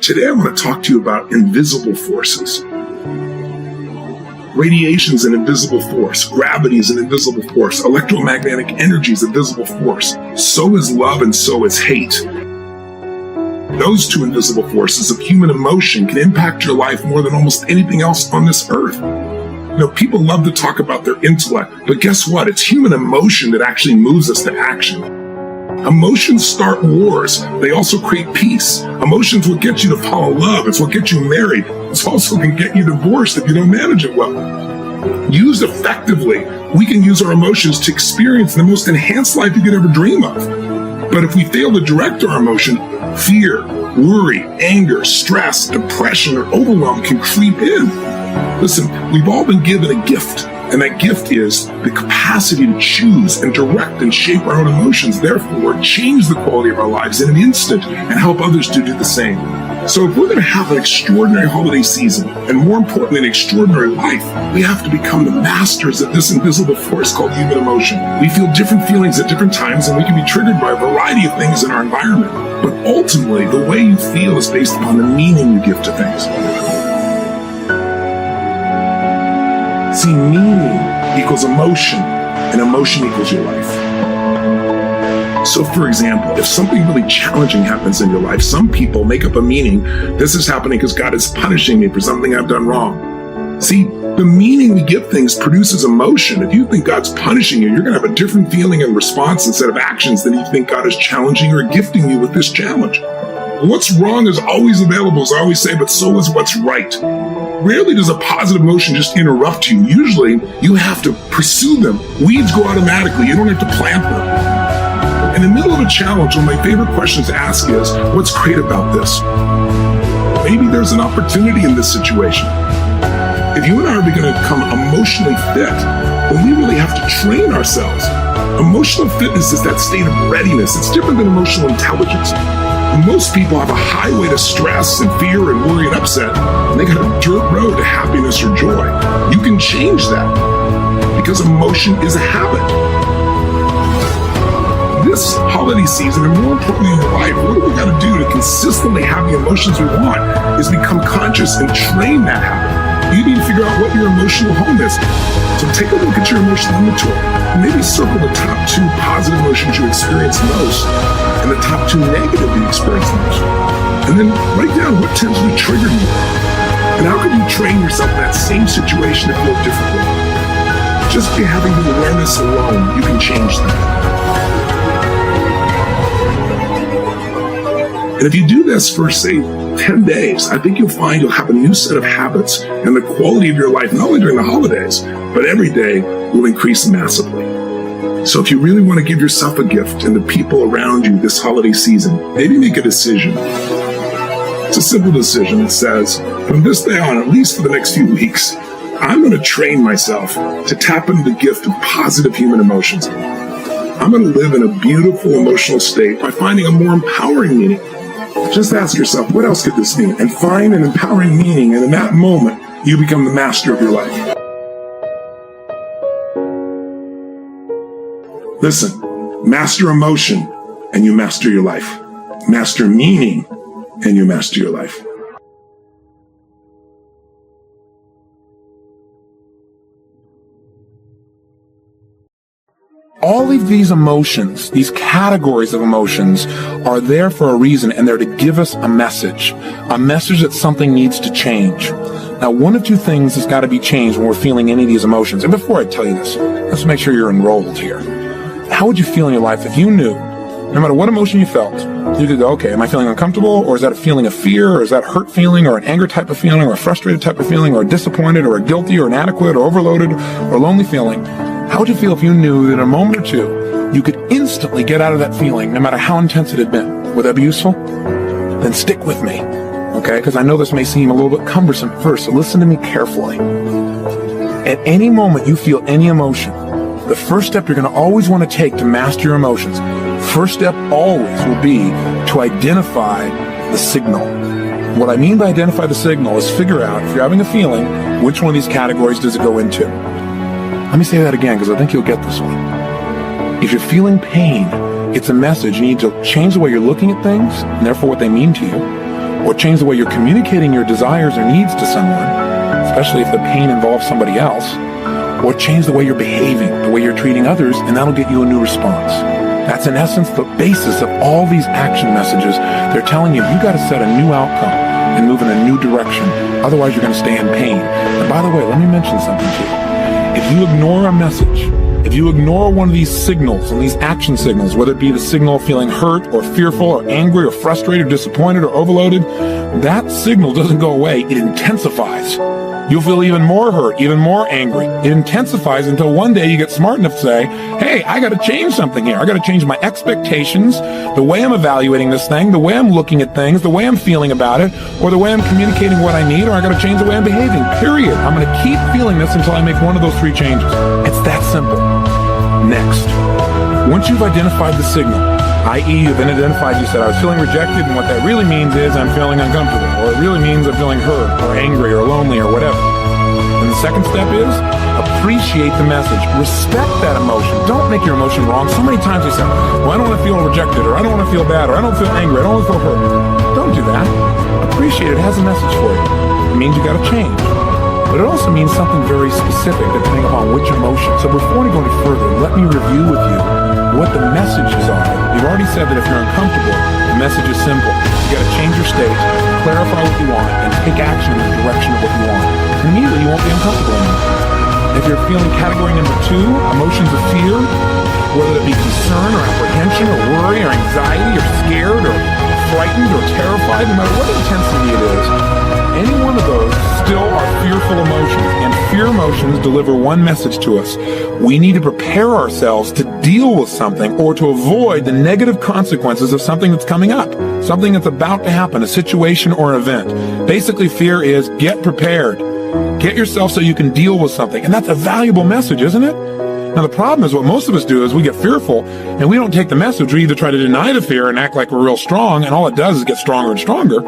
Today I want to talk to you about invisible forces. Radiation is an invisible force. Gravity is an invisible force. Electromagnetic energy is a visible force. So is love and so is hate. Those two invisible forces of human emotion can impact your life more than almost anything else on this earth. You know, people love to talk about their intellect, but guess what? It's human emotion that actually moves us to action. Emotions start wars. They also create peace. Emotions will get you to fall in love. It's what gets you married. It's also can get you divorced if you don't manage it well. Used effectively, we can use our emotions to experience the most enhanced life you could ever dream of. But if we fail to direct our emotion, fear, worry, anger, stress, depression, or overwhelm can creep in. Listen, we've all been given a gift. And that gift is the capacity to choose and direct and shape our own emotions, therefore change the quality of our lives in an instant and help others to do the same. So if we're going to have an extraordinary holiday season, and more importantly, an extraordinary life, we have to become the masters of this invisible force called human emotion. We feel different feelings at different times, and we can be triggered by a variety of things in our environment. But ultimately, the way you feel is based upon the meaning you give to things. See, meaning equals emotion, and emotion equals your life. So, for example, if something really challenging happens in your life, some people make up a meaning, this is happening because God is punishing me for something I've done wrong. See, the meaning we give things produces emotion. If you think God's punishing you, you're going to have a different feeling and response instead of actions than you think God is challenging or gifting you with this challenge. What's wrong is always available, as I always say, but so is what's right. Rarely does a positive emotion just interrupt you. Usually, you have to pursue them. Weeds grow automatically. You don't have to plant them. In the middle of a challenge, one of my favorite questions to ask is, what's great about this? Maybe there's an opportunity in this situation. If you and I are going to become emotionally fit, then we really have to train ourselves. Emotional fitness is that state of readiness. It's different than emotional intelligence. Most people have a highway to stress and fear and worry and upset, and they got a dirt road to happiness or joy. You can change that because emotion is a habit. This holiday season, and more importantly in your life, what do we got to do to consistently have the emotions we want is become conscious and train that habit. You need to figure out what your emotional home is. So take a look at your emotional inventory. Maybe circle the top 2 positive emotions you experience most and the top 2 negative you experience most. And then write down what tends to trigger you. And how can you train yourself in that same situation to feel differently? Just by having the awareness alone, you can change that. And if you do this for, say, 10 days, I think you'll find you'll have a new set of habits, and the quality of your life, not only during the holidays, but every day, will increase massively. So if you really want to give yourself a gift and the people around you this holiday season, maybe make a decision. It's a simple decision. It says, from this day on, at least for the next few weeks, I'm going to train myself to tap into the gift of positive human emotions. I'm going to live in a beautiful emotional state by finding a more empowering meaning. Just ask yourself, what else could this mean? And find an empowering meaning, and in that moment, you become the master of your life. Listen, master emotion, and you master your life. Master meaning, and you master your life. All of these emotions, these categories of emotions, are there for a reason, and they're to give us a message that something needs to change. Now, one of 2 things has got to be changed when we're feeling any of these emotions. And before I tell you this, let's make sure you're enrolled here. How would you feel in your life if you knew, no matter what emotion you felt, you could go, okay, am I feeling uncomfortable, or is that a feeling of fear, or is that a hurt feeling, or an anger type of feeling, or a frustrated type of feeling, or a disappointed, or a guilty, or inadequate, or overloaded, or lonely feeling? How would you feel if you knew that in a moment or 2, you could instantly get out of that feeling, no matter how intense it had been? Would that be useful? Then stick with me, okay? Because I know this may seem a little bit cumbersome at first, so listen to me carefully. At any moment you feel any emotion, the first step you're going to always want to take to master your emotions, first step always will be to identify the signal. What I mean by identify the signal is figure out, if you're having a feeling, which one of these categories does it go into? Let me say that again, because I think you'll get this one. If you're feeling pain, it's a message. You need to change the way you're looking at things, and therefore what they mean to you. or change the way you're communicating your desires or needs to someone, especially if the pain involves somebody else, or change the way you're behaving, the way you're treating others, and that'll get you a new response. That's in essence the basis of all these action messages. They're telling you got to set a new outcome and move in a new direction. Otherwise, you're going to stay in pain. And by the way, let me mention something to you. If you ignore a message, if you ignore one of these signals and these action signals, whether it be the signal of feeling hurt or fearful or angry or frustrated or disappointed or overloaded, that signal doesn't go away. It intensifies. You'll feel even more hurt, even more angry. It intensifies until one day you get smart enough to say, hey, I got to change something here. I got to change my expectations, the way I'm evaluating this thing, the way I'm looking at things, the way I'm feeling about it, or the way I'm communicating what I need, or I got to change the way I'm behaving, period. I'm going to keep feeling this until I make one of those three changes. It's that simple. Next, once you've identified the signal, i.e. you've been identified, you said, I was feeling rejected, and what that really means is I'm feeling uncomfortable, or it really means I'm feeling hurt, or angry, or lonely, or whatever. And the second step is appreciate the message. Respect that emotion. Don't make your emotion wrong. So many times we say, well, I don't want to feel rejected, or I don't want to feel bad, or I don't feel angry, I don't want to feel hurt. Don't do that. Appreciate it. It has a message for you. It means you got to change. But it also means something very specific depending upon which emotion. So before we go any further, let me review with you what the messages are. You've already said that if you're uncomfortable, the message is simple. You got to change your state, clarify what you want, and take action in the direction of what you want. And immediately you won't be uncomfortable anymore. If you're feeling category number 2, emotions of fear, whether it be concern or apprehension or worry or anxiety or scared or frightened or terrified, no matter what intensity it is, any one of those still are fearful emotions, and fear emotions deliver one message to us. We need to prepare ourselves to deal with something or to avoid the negative consequences of something that's coming up, something that's about to happen, a situation or an event. Basically, fear is get prepared. Get yourself so you can deal with something, and that's a valuable message, isn't it? Now, the problem is what most of us do is we get fearful, and we don't take the message. We either try to deny the fear and act like we're real strong, and all it does is get stronger and stronger,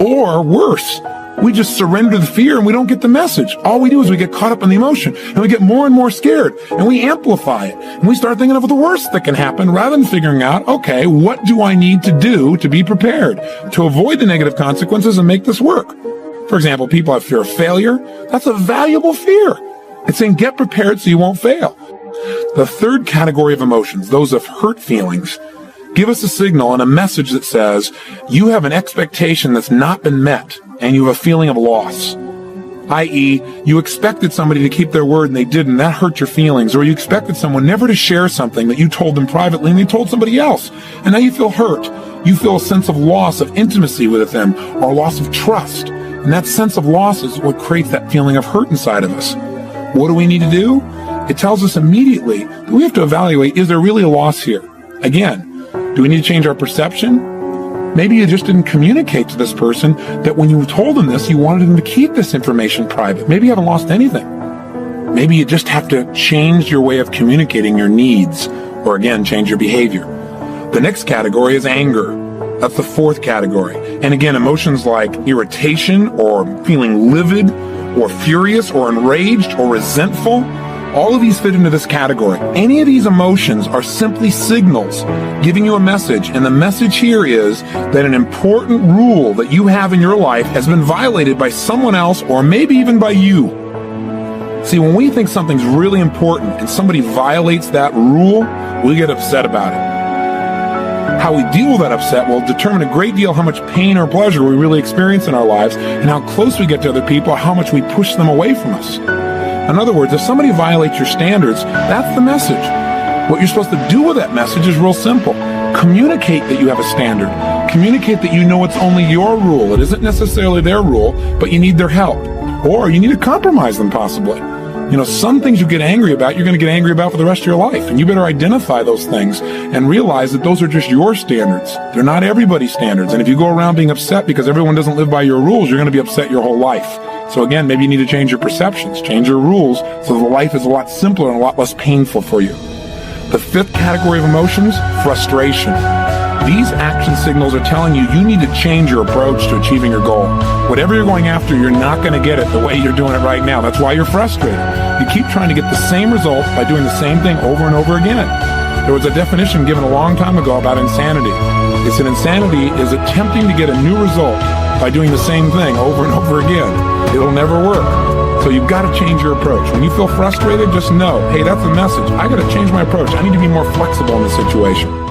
or worse, we just surrender the fear and we don't get the message. All we do is we get caught up in the emotion and we get more and more scared and we amplify it. And we start thinking of the worst that can happen rather than figuring out, okay, what do I need to do to be prepared to avoid the negative consequences and make this work? For example, people have fear of failure. That's a valuable fear. It's saying get prepared so you won't fail. The third category of emotions, those of hurt feelings, give us a signal and a message that says you have an expectation that's not been met and you have a feeling of loss. I.e., you expected somebody to keep their word and they didn't. That hurt your feelings. Or you expected someone never to share something that you told them privately and they told somebody else. And now you feel hurt. You feel a sense of loss of intimacy with them or loss of trust. And that sense of loss is what creates that feeling of hurt inside of us. What do we need to do? It tells us immediately that we have to evaluate, is there really a loss here? Again, do we need to change our perception? Maybe you just didn't communicate to this person that when you told them this, you wanted them to keep this information private. Maybe you haven't lost anything. Maybe you just have to change your way of communicating your needs, or again, change your behavior. The next category is anger. That's the fourth category. And again, emotions like irritation or feeling livid or furious or enraged or resentful, all of these fit into this category. Any of these emotions are simply signals giving you a message, and the message here is that an important rule that you have in your life has been violated by someone else or maybe even by you. See, when we think something's really important and somebody violates that rule, we get upset about it. How we deal with that upset will determine a great deal how much pain or pleasure we really experience in our lives and how close we get to other people or how much we push them away from us. In other words, if somebody violates your standards, that's the message. What you're supposed to do with that message is real simple. Communicate that you have a standard. Communicate that you know it's only your rule. It isn't necessarily their rule, but you need their help. Or you need to compromise them possibly. You know, some things you get angry about, you're going to get angry about for the rest of your life. And you better identify those things and realize that those are just your standards. They're not everybody's standards. And if you go around being upset because everyone doesn't live by your rules, you're going to be upset your whole life. So again, maybe you need to change your perceptions, change your rules, so the life is a lot simpler and a lot less painful for you. The fifth category of emotions, frustration. These action signals are telling you you need to change your approach to achieving your goal. Whatever you're going after, you're not going to get it the way you're doing it right now. That's why you're frustrated. You keep trying to get the same results by doing the same thing over and over again. There was a definition given a long time ago about insanity. It said insanity is attempting to get a new result by doing the same thing over and over again. It'll never work. So you've got to change your approach. When you feel frustrated, just know, hey, that's a message. I got to change my approach. I need to be more flexible in the situation.